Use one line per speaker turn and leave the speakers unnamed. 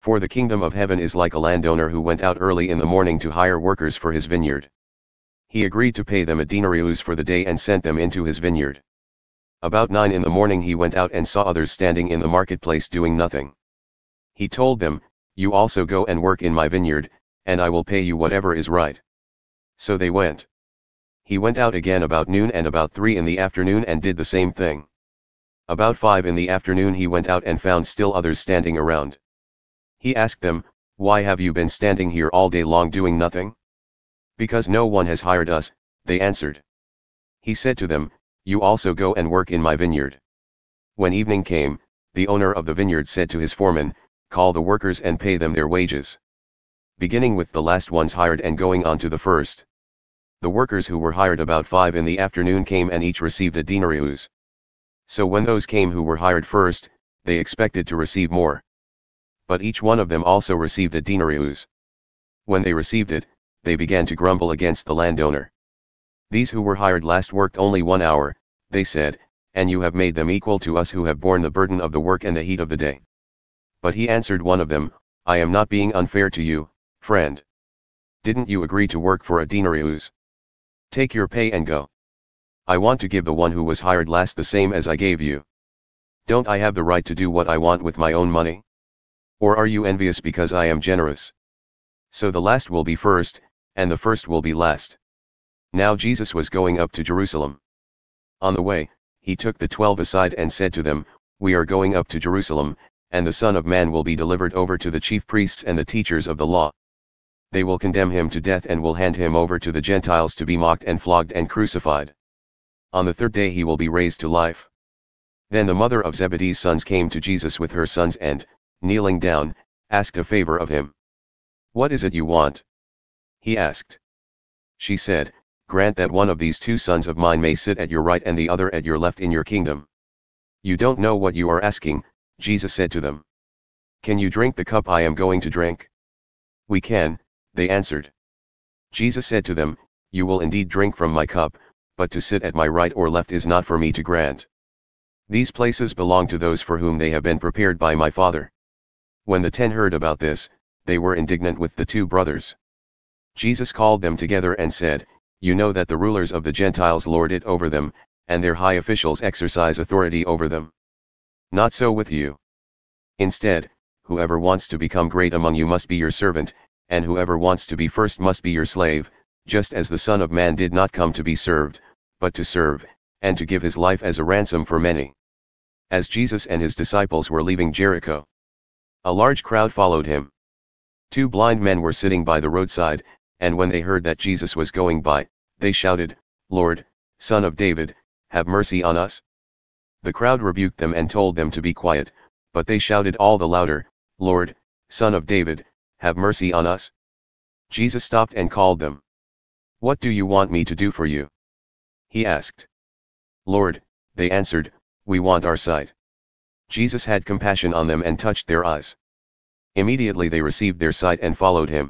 For the kingdom of heaven is like a landowner who went out early in the morning to hire workers for his vineyard. He agreed to pay them a denarius for the day and sent them into his vineyard. About 9 in the morning he went out and saw others standing in the marketplace doing nothing. He told them, "You also go and work in my vineyard, and I will pay you whatever is right." So they went. He went out again about noon and about 3 in the afternoon and did the same thing. About 5 in the afternoon he went out and found still others standing around. He asked them, "Why have you been standing here all day long doing nothing?" "Because no one has hired us," they answered. He said to them, "You also go and work in my vineyard." When evening came, the owner of the vineyard said to his foreman, "Call the workers and pay them their wages, beginning with the last ones hired and going on to the first." The workers who were hired about 5 in the afternoon came and each received a denarius. So when those came who were hired first, they expected to receive more. But each one of them also received a denarius. When they received it, they began to grumble against the landowner. "These who were hired last worked only 1 hour," they said, "and you have made them equal to us who have borne the burden of the work and the heat of the day." But he answered one of them, "I am not being unfair to you, friend. Didn't you agree to work for a denarius? Take your pay and go. I want to give the one who was hired last the same as I gave you. Don't I have the right to do what I want with my own money? Or are you envious because I am generous? So the last will be first, and the first will be last." Now Jesus was going up to Jerusalem. On the way, he took the 12 aside and said to them, "We are going up to Jerusalem, and the Son of Man will be delivered over to the chief priests and the teachers of the law. They will condemn him to death and will hand him over to the Gentiles to be mocked and flogged and crucified. On the third day he will be raised to life." Then the mother of Zebedee's sons came to Jesus with her sons and, kneeling down, asked a favor of him. "What is it you want?" he asked. She said, "Grant that one of these 2 sons of mine may sit at your right and the other at your left in your kingdom." "You don't know what you are asking," Jesus said to them. "Can you drink the cup I am going to drink?" "We can," they answered. Jesus said to them, "You will indeed drink from my cup, but to sit at my right or left is not for me to grant. These places belong to those for whom they have been prepared by my Father." When the 10 heard about this, they were indignant with the 2 brothers. Jesus called them together and said, "You know that the rulers of the Gentiles lord it over them, and their high officials exercise authority over them. Not so with you. Instead, whoever wants to become great among you must be your servant, and whoever wants to be first must be your slave, just as the Son of Man did not come to be served, but to serve, and to give his life as a ransom for many." As Jesus and his disciples were leaving Jericho, a large crowd followed him. 2 blind men were sitting by the roadside, and when they heard that Jesus was going by, they shouted, "Lord, Son of David, have mercy on us." The crowd rebuked them and told them to be quiet, but they shouted all the louder, "Lord, Son of David, have mercy on us." Jesus stopped and called them. "What do you want me to do for you?" he asked. "Lord," they answered, "we want our sight." Jesus had compassion on them and touched their eyes. Immediately they received their sight and followed him.